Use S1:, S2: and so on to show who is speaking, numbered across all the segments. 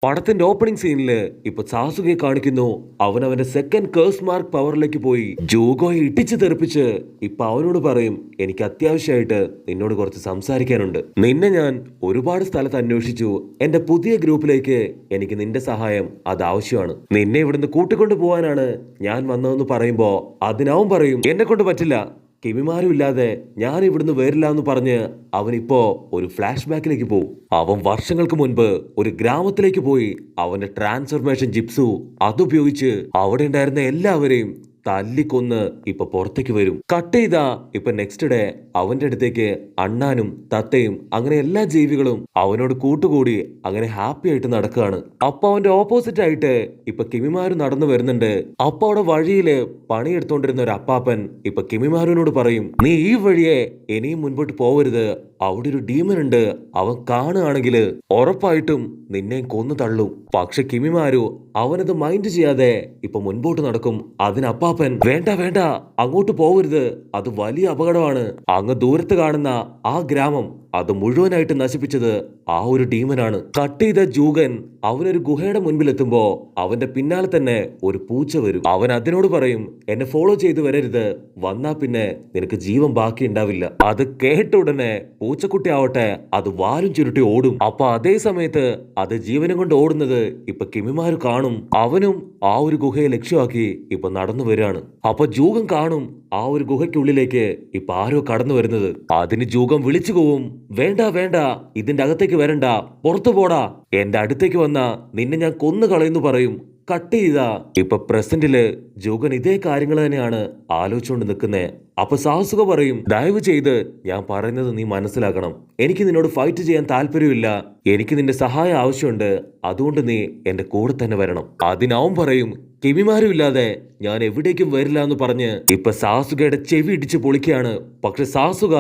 S1: പടത്തിന്റെ ഓപ്പണിംഗ് സീനില് ഇപ്പൊ സാസുകയെ കാണിക്കുന്നു. അവന്റെ സെക്കൻഡ് കേഴ്സ് മാർക്ക് പവറിലേക്ക് പോയി ജൂഗോയെ ഇട്ടിച്ച് തെറിപ്പിച്ച് ഇപ്പൊ അവനോട് പറയും, എനിക്ക് അത്യാവശ്യമായിട്ട് നിന്നോട് കുറച്ച് സംസാരിക്കാനുണ്ട്. നിന്നെ ഞാൻ ഒരുപാട് സ്ഥലത്ത് അന്വേഷിച്ചു. എന്റെ പുതിയ ഗ്രൂപ്പിലേക്ക് എനിക്ക് നിന്റെ സഹായം അത് ആവശ്യമാണ്. നിന്നെ ഇവിടുന്ന് കൂട്ടിക്കൊണ്ടു പോകാനാണ് ഞാൻ വന്നതെന്ന് പറയുമ്പോ അതിനവൻ പറയും, എന്നെ കൊണ്ട് പറ്റില്ല. കിമിമാരും ഇല്ലാതെ ഞാൻ ഇവിടുന്ന് വരില്ല എന്ന് പറഞ്ഞ് അവനിപ്പോ ഒരു ഫ്ലാഷ് ബാക്കിലേക്ക് പോകും. അവൻ വർഷങ്ങൾക്ക് മുൻപ് ഒരു ഗ്രാമത്തിലേക്ക് പോയി അവന്റെ ട്രാൻസ്ഫർമേഷൻ ജിപ്സു അതുപയോഗിച്ച് അവിടെ ഉണ്ടായിരുന്ന എല്ലാവരെയും തല്ലിക്കൊന്ന് ഇപ്പൊ പുറത്തേക്ക് വരും. കട്ട് ചെയ്താ ഇപ്പൊ നെക്സ്റ്റ് ഡേ അവന്റെ അടുത്തേക്ക് അണ്ണാനും തത്തയും അങ്ങനെ എല്ലാ ജീവികളും അവനോട് കൂട്ടുകൂടി അങ്ങനെ ഹാപ്പി ആയിട്ട് നടക്കുകയാണ്. അപ്പൊ അവന്റെ ഓപ്പോസിറ്റ് ആയിട്ട് ഇപ്പൊ കിമിമാരു നടന്നു വരുന്നുണ്ട്. അപ്പൊ അവിടെ വഴിയില് പണിയെടുത്തോണ്ടിരുന്ന ഒരു അപ്പാപ്പൻ ഇപ്പൊ കിമിമാരുവിനോട് പറയും, നീ ഈ വഴിയെ ഇനിയും മുൻപോട്ട് പോവരുത്. അവിടെ ഒരു ഡീമൻ ഉണ്ട്. അവൻ കാണുകയാണെങ്കിൽ ഉറപ്പായിട്ടും നിന്നെ കൊന്നു തള്ളും. പക്ഷെ കിമിമാരു അവനത് മൈൻഡ് ചെയ്യാതെ ഇപ്പൊ മുൻപോട്ട് നടക്കും. അതിനപ്പാപ്പൻ, വേണ്ട വേണ്ട, അങ്ങോട്ട് പോവരുത്, അത് വലിയ അപകടമാണ്. അങ്ങ് ദൂരത്ത് കാണുന്ന ആ ഗ്രാമം അത് മുഴുവനായിട്ട് നശിപ്പിച്ചത് ആ ഒരു ഡീമനാണ്. കട്ട് ചെയ്ത ജൂഗൻ അവനൊരു ഗുഹയുടെ മുൻപിൽ എത്തുമ്പോ അവന്റെ പിന്നാലെ തന്നെ ഒരു പൂച്ച വരും. അവൻ അതിനോട് പറയും, എന്നെ ഫോളോ ചെയ്ത് വരരുത്, വന്നാ പിന്നെ നിനക്ക് ജീവൻ ബാക്കി ഉണ്ടാവില്ല. അത് കേട്ട ഉടനെ പൂച്ചക്കുട്ടി ആവട്ടെ അത് വാലും ചുരുട്ടി ഓടും. അപ്പൊ അതേ സമയത്ത് അത് ജീവനും കൊണ്ട് ഓടുന്നത് ഇപ്പൊ കിമിമാര് കാണും. അവനും ആ ഒരു ഗുഹയെ ലക്ഷ്യമാക്കി ഇപ്പൊ നടന്നു വരികയാണ്. അപ്പൊ ജൂഗം കാണും ആ ഒരു ഗുഹയ്ക്കുള്ളിലേക്ക് ഇപ്പൊ ആരോ കടന്നു വരുന്നത്. അതിന് ജൂഗം വിളിച്ചു പോവും, വേണ്ട വേണ്ട, ഇതിന്റെ അകത്തേക്ക് വരണ്ട, പുറത്തു പോടാ, എന്റെ അടുത്തേക്ക് വന്ന നിന്നെ ഞാൻ കൊന്നു കളയുന്നു പറയും. കട്ട് ചെയ്താ ഇപ്പൊ പ്രസന്റില് ജൂഗൻ ഇതേ കാര്യങ്ങൾ തന്നെയാണ് ആലോചിച്ചുകൊണ്ട് നിൽക്കുന്നേ. അപ്പൊ സാസുക പറയും, ദയവ് ചെയ്ത് ഞാൻ പറയുന്നത് നീ മനസ്സിലാക്കണം. എനിക്ക് നിന്നോട് ഫൈറ്റ് ചെയ്യാൻ താല്പര്യമില്ല. എനിക്ക് നിന്റെ സഹായം ആവശ്യമുണ്ട്. അതുകൊണ്ട് നീ എന്റെ കൂടെ തന്നെ വരണം. അതിനവൻ പറയും, കിമിമാരും ഇല്ലാതെ ഞാൻ എവിടേക്കും വരില്ല എന്ന് പറഞ്ഞ് ഇപ്പൊ സാസുകയുടെ ചെവി ഇടിച്ച് പൊളിക്കുകയാണ്. പക്ഷെ സാസുക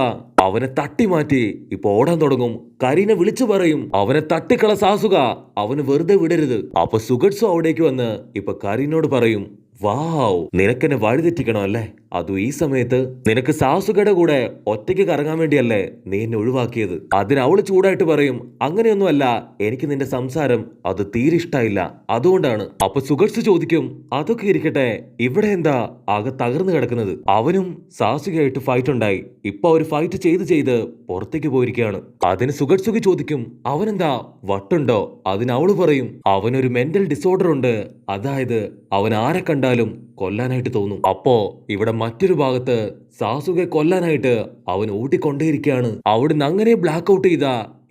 S1: അവനെ തട്ടി മാറ്റി ഇപ്പൊ ഓടാൻ തുടങ്ങും. കരീനെ വിളിച്ചു പറയും, അവനെ തട്ടിക്കള സാസുക, അവന് വെറുതെ വിടരുത്. അപ്പൊ സുഗട്സു അവിടേക്ക് വന്ന് ഇപ്പൊ കരീനോട് പറയും, വാവ്, നിനക്കെന്നെ വഴിതെറ്റിക്കണം അല്ലേ? അതും ഈ സമയത്ത് നിനക്ക് സാസുകയുടെ കൂടെ ഒറ്റയ്ക്ക് കറങ്ങാൻ വേണ്ടിയല്ലേ നീ എന്നെ ഒഴിവാക്കിയത്? അതിന് അവള് ചൂടായിട്ട് പറയും, അങ്ങനെയൊന്നുമല്ല, എനിക്ക് നിന്റെ സംസാരം അത് തീരെ ഇഷ്ടായില്ല, അതുകൊണ്ടാണ്. അപ്പൊ സുഗട്സു ചോദിക്കും, അതൊക്കെ ഇരിക്കട്ടെ, ഇവിടെ എന്താ ആകെ തകർന്നു കിടക്കുന്നത്? അവനും സാസുകയായിട്ട് ഫൈറ്റ് ഉണ്ടായി. ഇപ്പൊ ഒരു ഫൈറ്റ് ചെയ്ത് പുറത്തേക്ക് പോയിരിക്കുകയാണ്. അതിന് സുഗട്സുകി ചോദിക്കും, അവനെന്താ വട്ടുണ്ടോ? അതിന് അവള് പറയും, അവനൊരു മെന്റൽ ഡിസോർഡർ ഉണ്ട്. അതായത് അവൻ ആരെ കണ്ടാലും കൊല്ലാനായിട്ട് തോന്നും. അപ്പോ ഇവിടെ മറ്റൊരു ഭാഗത്ത് സാസുകെ കൊല്ലാനായിട്ട് അവൻ ഓടിക്കൊണ്ടേയിരിക്കുകയാണ്. അവിടുന്ന് അങ്ങനെ ബ്ലാക്ക് ഔട്ട് ചെയ്ത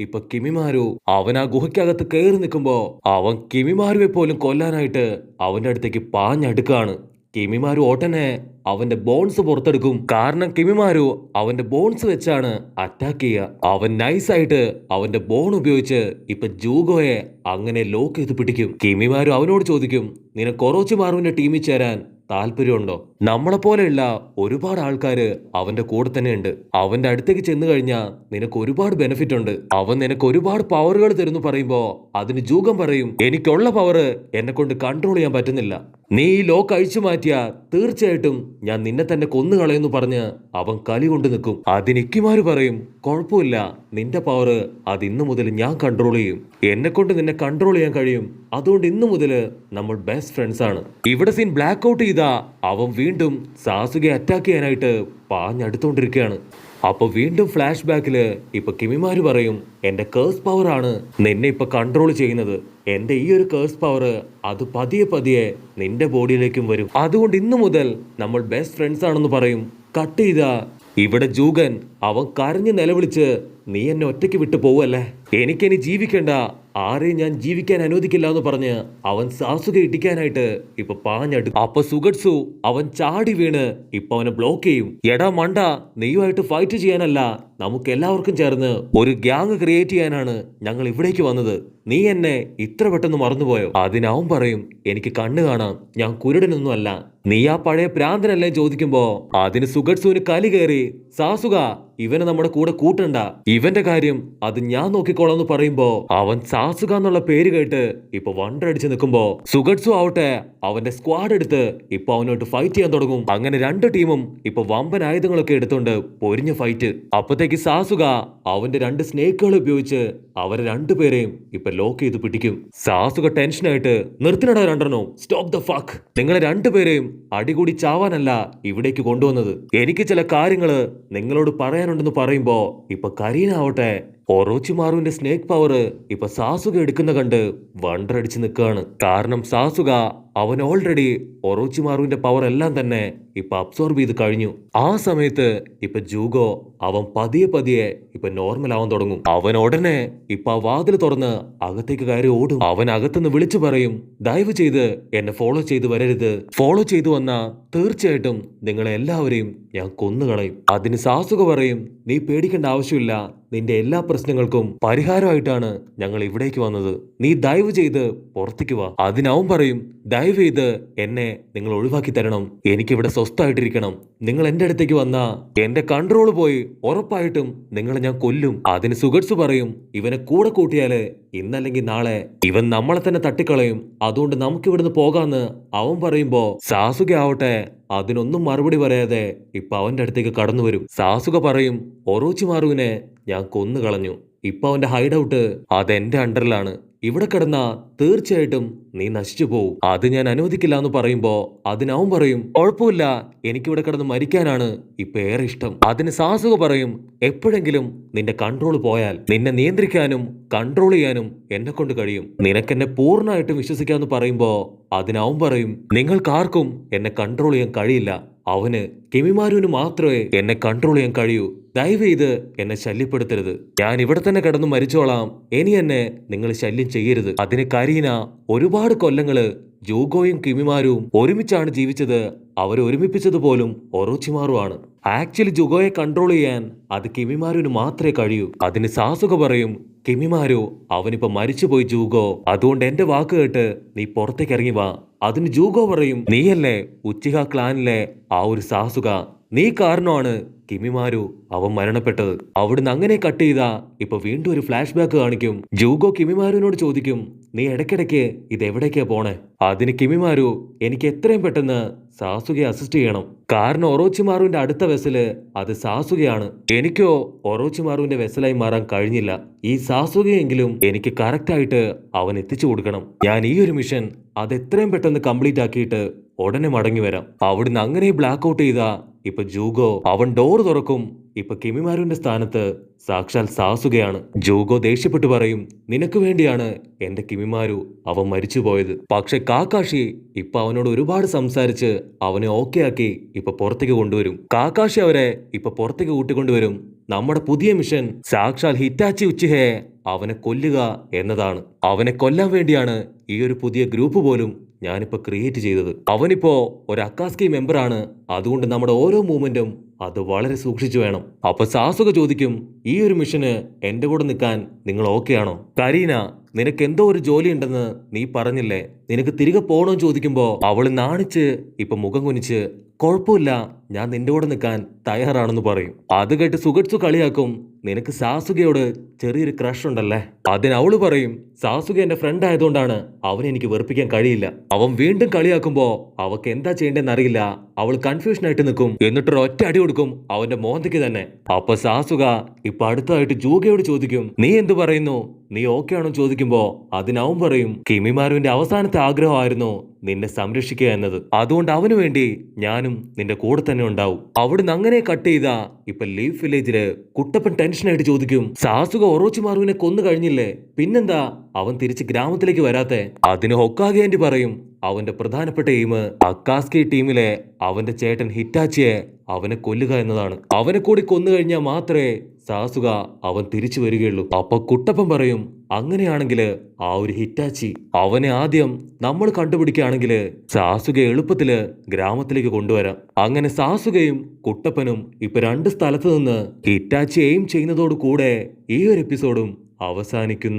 S1: ഇപ്പൊ കിമിമാരു അവൻ ആ ഗുഹയ്ക്കകത്ത് കയറി നിൽക്കുമ്പോ അവൻ കിമിമാരുവെ പോലും കൊല്ലാനായിട്ട് അവന്റെ അടുത്തേക്ക് പാഞ്ഞടുക്കാണ്. കിമിമാരു ഓട്ടനെ അവന്റെ ബോൺസ് പുറത്തെടുക്കും. കാരണം കിമിമാരു അവന്റെ ബോൺസ് വെച്ചാണ് അറ്റാക്ക് ചെയ്യുക. അവൻ നൈസായിട്ട് അവന്റെ ബോൺ ഉപയോഗിച്ച് ഇപ്പൊ ജൂഗോയെ അങ്ങനെ ലോക്ക് ചെയ്ത് പിടിക്കും. കിമിമാരു അവനോട് ചോദിക്കും, നിനക്ക് ഒറോച്ചിമാറുവിന്റെ ടീമിൽ ചേരാൻ താല്പര്യമുണ്ടോ? നമ്മളെ പോലെയുള്ള ഒരുപാട് ആൾക്കാര് അവന്റെ കൂടെ തന്നെ ഉണ്ട്. അവന്റെ അടുത്തേക്ക് ചെന്ന് കഴിഞ്ഞാൽ നിനക്ക് ഒരുപാട് ബെനിഫിറ്റ് ഉണ്ട്. അവൻ നിനക്ക് ഒരുപാട് പവറുകൾ തരുന്നു പറയുമ്പോ അതിന് ജൂഗം പറയും, എനിക്കുള്ള പവർ എന്നെ കൊണ്ട് കൺട്രോൾ ചെയ്യാൻ പറ്റുന്നില്ല. നീ ഈ ലോക്ക് അഴിച്ചു മാറ്റിയാ തീർച്ചയായിട്ടും ഞാൻ നിന്നെ തന്നെ കൊന്നുകളയെന്ന് പറഞ്ഞ് അവൻ കലി കൊണ്ട് നിൽക്കും. അതിന് ഇക്കിമാര് പറയും, കുഴപ്പമില്ല, നിന്റെ പവർ അത് ഇന്നു മുതൽ ഞാൻ കൺട്രോൾ ചെയ്യും. എന്നെ കൊണ്ട് നിന്നെ കൺട്രോൾ ചെയ്യാൻ കഴിയും. അതുകൊണ്ട് ഇന്നു മുതൽ നമ്മൾ ബെസ്റ്റ് ഫ്രണ്ട്സ് ആണ്. ഇവിടെ സീൻ ബ്ലാക്ക് ഔട്ട് ചെയ്താ അവൻ വീണ്ടും സാസുകയെ അറ്റാക്ക് ചെയ്യാനായിട്ട് പാഞ്ഞടുത്തോണ്ടിരിക്കുകയാണ്. അപ്പൊ വീണ്ടും ഫ്ലാഷ് ബാക്കില് ഇപ്പൊ കിമിമാര് പറയും, എന്റെ കേഴ്സ് പവർ ആണ് നിന്നെ ഇപ്പൊ കൺട്രോൾ ചെയ്യുന്നത്. എന്റെ ഈ ഒരു കേഴ്സ് പവർ അത് പതിയെ നിന്റെ ബോഡിയിലേക്കും വരും. അതുകൊണ്ട് ഇന്നു മുതൽ നമ്മൾ ബെസ്റ്റ് ഫ്രണ്ട്സ് ആണെന്ന് പറയും. കട്ട് ചെയ്താ ഇവിടെ ജൂഗൻ അവൻ കരഞ്ഞ് നിലവിളിച്ച്, നീ എന്നെ ഒറ്റയ്ക്ക് വിട്ടു പോവല്ലേ? എനിക്കിനി ജീവിക്കണ്ട, ആരെയും ഞാൻ ജീവിക്കാൻ അനുവദിക്കില്ല എന്ന് പറഞ്ഞ് അവൻ സാസുക ഇടിക്കാനായിട്ട് ഇപ്പൊ പാഞ്ഞടുക്കും. അപ്പൊ സുഗട്സു അവൻ ചാടി വീണ് ഇപ്പൊ അവനെ ബ്ലോക്ക് ചെയ്യും. എടാ മണ്ട, നീയുമായിട്ട് ഫൈറ്റ് ചെയ്യാനല്ല, നമുക്ക് എല്ലാവർക്കും ചേർന്ന് ഒരു ഗ്യാങ് ക്രിയേറ്റ് ചെയ്യാനാണ് ഞങ്ങൾ ഇവിടേക്ക് വന്നത്. നീ എന്നെ ഇത്ര പെട്ടെന്ന് മറന്നുപോയോ? അതിനവൻ പറയും, എനിക്ക് കണ്ണ് കാണാം, ഞാൻ കുരുടനൊന്നും അല്ല. നീ ആ പഴയ പ്രാന്തനല്ലേ ചോദിക്കുമ്പോ അതിന് സുഗട്സുവിന് കലി കയറി, സാസുക ഇവനെ നമ്മുടെ കൂടെ കൂട്ടണ്ട, ഇവന്റെ കാര്യം അത് ഞാൻ നോക്കിക്കോളാം എന്ന് പറയുമ്പോ അവൻ സാസുക എന്നുള്ള പേര് കേട്ട് ഇപ്പൊ വണ്ടടിച്ച് നിൽക്കുമ്പോ സുഗട്സു ആവട്ടെ അവന്റെ സ്ക്വാഡ് എടുത്ത് ഇപ്പൊ അവനോട്ട് ഫൈറ്റ് ചെയ്യാൻ തുടങ്ങും. അങ്ങനെ രണ്ട് ടീമും ഇപ്പൊ വമ്പൻ ആയുധങ്ങളൊക്കെ എടുത്തോണ്ട് പൊരിഞ്ഞ ഫൈറ്റ്. അപ്പത്തേക്ക് അപ്പോഴത്തേക്ക് സാസുക അവന്റെ 2 സ്നേക്കുകളെ ഉപയോഗിച്ച് അവരെ രണ്ടുപേരെയും ഇപ്പൊ ലോക്ക് ചെയ്ത് പിടിക്കും. സാസുക ടെൻഷനായിട്ട് നിർത്തിനടാ രണ്ടെണ്ണോ, സ്റ്റോപ്പ് ദ ഫക്ക്. നിങ്ങളെ രണ്ടുപേരെയും അടികൂടി ചാവാനല്ല ഇവിടേക്ക് കൊണ്ടുവന്നത്. എനിക്ക് ചില കാര്യങ്ങള് നിങ്ങളോട് പറയാനുണ്ടെന്ന് പറയുമ്പോ ഇപ്പൊ കരീന ആവട്ടെ ഒറോച്ചിമാറുവിന്റെ സ്നേക്ക് പവർ ഇപ്പൊ സാസുക എടുക്കുന്ന കണ്ട് വണ്ടറടിച്ച് നിൽക്കുകയാണ്. കാരണം സാസുക അവൻ ഓൾറെഡി ഒറോച്ചിമാറുവിന്റെ പവർ എല്ലാം തന്നെ ഇപ്പൊ അബ്സോർബ് ചെയ്ത് കഴിഞ്ഞു. ആ സമയത്ത് ഇപ്പൊ ജൂഗോ അവൻ പതിയെ പതിയെ ഇപ്പൊ നോർമൽ ആവാൻ തുടങ്ങും. അവൻ ഉടനെ ഇപ്പൊ ആ വാതിൽ തുറന്ന് അകത്തേക്ക് കയറി ഓടും. അവൻ അകത്തുനിന്ന് വിളിച്ചു പറയും, ദയവ് ചെയ്ത് എന്നെ ഫോളോ ചെയ്ത് വരരുത്. ഫോളോ ചെയ്തു വന്നാ തീർച്ചയായിട്ടും നിങ്ങളെ എല്ലാവരെയും ഞാൻ കൊന്നുകളയും. അതിന് സാസുക പറയും, നീ പേടിക്കേണ്ട ആവശ്യമില്ല, നിന്റെ എല്ലാ പ്രശ്നങ്ങൾക്കും പരിഹാരമായിട്ടാണ് ഞങ്ങൾ ഇവിടേക്ക് വന്നത്. നീ ദയവ് ചെയ്ത് പുറത്തേക്ക് വാ. അതിനവൻ പറയും, ദയവ് ചെയ്ത് എന്നെ നിങ്ങൾ ഒഴിവാക്കി തരണം, എനിക്കിവിടെ സ്വസ്ഥമായിട്ടിരിക്കണം. നിങ്ങൾ എന്റെ അടുത്തേക്ക് വന്നാ എന്റെ കൺട്രോൾ പോയി ഉറപ്പായിട്ടും നിങ്ങളെ ഞാൻ കൊല്ലും. അതിന് സുഗട്സു പറയും, ഇവനെ കൂടെ കൂട്ടിയാല് ഇന്നല്ലെങ്കിൽ നാളെ ഇവൻ നമ്മളെ തന്നെ തട്ടിക്കളയും, അതുകൊണ്ട് നമുക്ക് ഇവിടുന്ന് പോകാന്ന് അവൻ പറയുമ്പോ സാസുക ആവട്ടെ അതിനൊന്നും മറുപടി പറയാതെ ഇപ്പൊ അവന്റെ അടുത്തേക്ക് കടന്നു വരും. സാസുക പറയും, ഒറോച്ചിമാറുവിനെ ഞാൻ കൊന്നു കളഞ്ഞു. ഇപ്പൊ അവന്റെ ഹൈഡ് ഔട്ട് അതെന്റെ അണ്ടറിലാണ്. ഇവിടെ കിടന്നാ തീർച്ചയായിട്ടും നീ നശിച്ചു പോവും, അത് ഞാൻ അനുവദിക്കില്ല എന്ന് പറയുമ്പോ അതിനവൻ പറയും, കുഴപ്പമില്ല, എനിക്കിവിടെ കിടന്ന് മരിക്കാനാണ് ഇപ്പൊ ഏറെ ഇഷ്ടം. അതിന് സാസുക പറയും, എപ്പോഴെങ്കിലും നിന്റെ കൺട്രോൾ പോയാൽ നിന്നെ നിയന്ത്രിക്കാനും കൺട്രോൾ ചെയ്യാനും എന്നെ കൊണ്ട് കഴിയും. നിനക്കെന്നെ പൂർണ്ണമായിട്ടും വിശ്വസിക്കാന്ന് പറയുമ്പോ അതിനവൻ പറയും, നിങ്ങൾക്കാർക്കും എന്നെ കൺട്രോൾ ചെയ്യാൻ കഴിയില്ല. അവന് കിമിമാരുവിന് മാത്രമേ എന്നെ കൺട്രോൾ ചെയ്യാൻ കഴിയൂ. ദയവ് ചെയ്ത് എന്നെ ശല്യപ്പെടുത്തരുത്. ഞാൻ ഇവിടെ തന്നെ കിടന്ന് മരിച്ചോളാം, ഇനി എന്നെ നിങ്ങൾ ശല്യം ചെയ്യരുത്. അതിന് കരീന ഒരുപാട് കൊല്ലങ്ങള് ജൂഗോയും കിമിമാരുവും ഒരുമിച്ചാണ് ജീവിച്ചത്. അവരെ ഒരുമിപ്പിച്ചത് പോലും ഒറോച്ചിമാറുവാണ്. ആക്ച്വലി ജുഗോയെ കൺട്രോൾ ചെയ്യാൻ അത് കിമിമാരുവിന് മാത്രമേ കഴിയൂ. അതിന് സാസുക പറയും, കിമിമാരു അവനിപ്പോ മരിച്ചുപോയി ജൂഗോ, അതുകൊണ്ട് എന്റെ വാക്ക് കേട്ട് നീ പുറത്തേക്ക് ഇറങ്ങി വാ. അതിന് ജൂഗോ പറയും, നീയല്ലേ ഉച്ചിഹ ക്ലാനിലെ ആ ഒരു സാസുക, നീ കാരണമാണ് കിമിമാരു അവൻ മരണപ്പെട്ടത്. അവിടുന്ന് അങ്ങനെ കട്ട് ചെയ്താ ഇപ്പൊ വീണ്ടും ഒരു ഫ്ലാഷ് ബാക്ക് കാണിക്കും. ജൂഗോ കിമിമാരുവിനോട് ചോദിക്കും, നീ ഇടയ്ക്കിടയ്ക്ക് ഇത് എവിടേക്കാ പോണേ? അതിന് കിമിമാരു, എനിക്ക് എത്രയും പെട്ടെന്ന് സാസുകയെ അസിസ്റ്റ് ചെയ്യണം, കാരണം ഒറോച്ചിമാറുവിന്റെ അടുത്ത വെസല് അത് സാസുകയാണ്. എനിക്കോ ഒറോച്ചിമാറുവിന്റെ വെസലായി മാറാൻ കഴിഞ്ഞില്ല. ഈ സാസുകയെങ്കിലും എനിക്ക് കറക്റ്റായിട്ട് അവൻ എത്തിച്ചു കൊടുക്കണം. ഞാൻ ഈ ഒരു മിഷൻ അത് എത്രയും പെട്ടെന്ന് കംപ്ലീറ്റ് ആക്കിയിട്ട് ഉടനെ മടങ്ങി വരാം. അവിടുന്ന് അങ്ങനെ ബ്ലാക്ക് ഔട്ട് ചെയ്താ ഇപ്പൊ ജൂഗോ അവൻ ഡോർ തുറക്കും. ഇപ്പൊ കിമിമാരുവിന്റെ സ്ഥാനത്ത് സാക്ഷാൽ സാസുകയാണ്. ജൂഗോ ദേഷ്യപ്പെട്ടു പറയും, നിനക്ക് വേണ്ടിയാണ് എന്റെ കിമിമാരു അവൻ മരിച്ചു പോയത്. പക്ഷെ കാക്കാഷി ഇപ്പൊ അവനോട് ഒരുപാട് സംസാരിച്ച് അവനെ ഓക്കെ ആക്കി ഇപ്പൊ പുറത്തേക്ക് കൊണ്ടുവരും. കാക്കാഷി അവരെ ഇപ്പൊ പുറത്തേക്ക് കൂട്ടിക്കൊണ്ടുവരും. നമ്മുടെ പുതിയ മിഷൻ സാക്ഷാൽ ഹിറ്റാച്ചി ഉച്ചിഹയെ അവനെ കൊല്ലുക എന്നതാണ്. അവനെ കൊല്ലാൻ വേണ്ടിയാണ് ഈ ഒരു പുതിയ ഗ്രൂപ്പ് പോലും ഞാനിപ്പോ ക്രിയേറ്റ് ചെയ്തത്. അവനിപ്പോ ഒരു അക്കാസ്കി മെമ്പറാണ്, അതുകൊണ്ട് നമ്മുടെ ഓരോ മൂവ്മെന്റും അത് വളരെ സൂക്ഷിച്ചു വേണം. അപ്പൊ സാസുക ചോദിക്കും, ഈ ഒരു മിഷന് എന്റെ കൂടെ നിൽക്കാൻ നിങ്ങൾ ഓക്കെ ആണോ? കരീന, നിനക്ക് എന്തോ ഒരു ജോലി ഉണ്ടെന്ന് നീ പറഞ്ഞില്ലേ, നിനക്ക് തിരികെ പോകണമെന്ന് ചോദിക്കുമ്പോ അവള് നാണിച്ച് ഇപ്പൊ മുഖം കുനിച്ച്, കുഴപ്പമില്ല, ഞാൻ നിന്റെ കൂടെ നിൽക്കാൻ തയ്യാറാണെന്ന് പറയും. അത് കേട്ട് സുഗട്സു കളിയാക്കും, നിനക്ക് സാസുകയോട് ചെറിയൊരു ക്രഷ് ഉണ്ടല്ലേ? അതിന് അവള് പറയും, സാസുക എന്റെ ഫ്രണ്ട് ആയതുകൊണ്ടാണ് അവനെ എനിക്ക് വെറുപ്പിക്കാൻ കഴിയില്ല. അവൻ വീണ്ടും കളിയാക്കുമ്പോ അവക്ക് എന്താ ചെയ്യേണ്ടെന്ന് അറിയില്ല. അവൾ കൺഫ്യൂഷൻ ആയിട്ട് നിൽക്കും. എന്നിട്ടൊരു ഒറ്റ അടി കൊടുക്കും അവന്റെ മോന്തയ്ക്ക് തന്നെ. അപ്പൊ സാസുക ഇപ്പൊ അടുത്തതായിട്ട് ജൂഗയോട് ചോദിക്കും, നീ എന്തു പറയുന്നു, നീ ഓക്കെ ആണോ ചോദിക്കുമ്പോ അതിനവൻ പറയും, കിമിമാരുവിന്റെ അവസാനത്തെ ആഗ്രഹമായിരുന്നു നിന്നെ സംരക്ഷിക്കുക എന്നത്, അതുകൊണ്ട് അവന് വേണ്ടി ഞാനും നിന്റെ കൂടെ തന്നെ ഉണ്ടാവും. അവിടുന്ന് അങ്ങനെ കട്ട് ചെയ്താ ഇപ്പൊ ലീഫ് വില്ലേജില് കുട്ടപ്പൻ ടെൻഷനായിട്ട് ചോദിക്കും, സാസുക ഒറോച്ചിമാറുവിനെ കൊന്നു കഴിഞ്ഞില്ലേ, പിന്നെന്താ അവൻ തിരിച്ച് ഗ്രാമത്തിലേക്ക് വരാത്തെ? അതിന് ഹൊക്കാഗെ ആന്റി പറയും, അവന്റെ പ്രധാനപ്പെട്ട എയിം അക്കാസ്കി ടീമിലെ അവന്റെ ചേട്ടൻ ഹിറ്റാച്ചിയെ അവനെ കൊല്ലുക എന്നതാണ്. അവനെ കൂടി കൊന്നു കഴിഞ്ഞാൽ മാത്രമേ സാസുക അവൻ തിരിച്ചു വരികയുള്ളൂ. അപ്പൊ കുട്ടപ്പൻ പറയും, അങ്ങനെയാണെങ്കില് ആ ഒരു ഹിറ്റാച്ചി അവനെ ആദ്യം നമ്മൾ കണ്ടുപിടിക്കുകയാണെങ്കില് സാസുക എളുപ്പത്തില് ഗ്രാമത്തിലേക്ക് കൊണ്ടുവരാം. അങ്ങനെ സാസുകയും കുട്ടപ്പനും ഇപ്പൊ 2 സ്ഥലത്ത് നിന്ന് ഹിറ്റാച്ചി എയിം ചെയ്യുന്നതോടു കൂടെ ഈ ഒരു എപ്പിസോഡും അവസാനിക്കുന്നു.